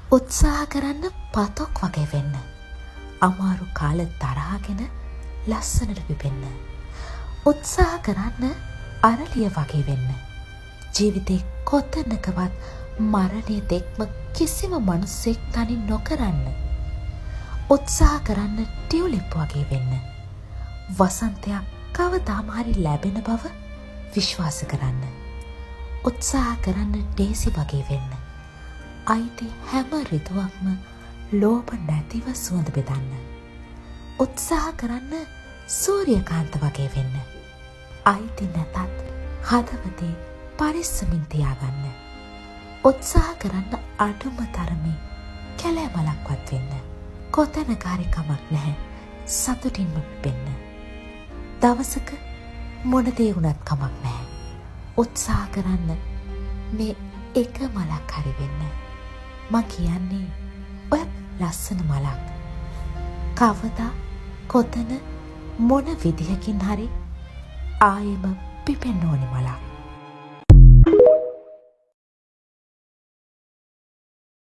උත්සාහ කරන්න පතොක් වගේ වෙන්න. අමාරු කාල තරහාගෙන ලස්සනට පිපෙන්න. උත්සාහ කරන්න අරලිය වගේ වෙන්න. ජීවිතේ කොතැනකවත් මරණය දෙක්ම කිසිම මනුස්සෙක් තනි නොකරන්න. උත්සාහ කරන්න ටියුලිප් වගේ වෙන්න. වසන්තයක් කවදාම හරි ලැබෙන බව විශ්වාස කරන්න. උත්සාහ කරන්න ඩේසි වගේ වෙන්න. අයිති හැම ඍතුවක්ම ලෝභ නැතිව සුවඳ බෙදන්න. උත්සාහ කරන්න සූර්යකාන්ත වගේ වෙන්න. අයිති නැතත් හදවතේ පරිස්සමින් තියාගන්න. උත්සාහ කරන්න අඩුම තරමේ කැලෑමලක්වත් වෙන්න. කොතැනක හරි කමක් නැහැ සතුටින්ම පිපෙන්න. දවසක මොන දේ වුණත් කමක් නැහැ. උත්සාහ කරන්න මේ එක මලක් හරි වෙන්න. මං කියන්නේ ඔය ලස්සන මලක්. කවදා කොතන මොන විදිහකින් හරි ආයෙම පිපෙන්න ඕනි මලක්.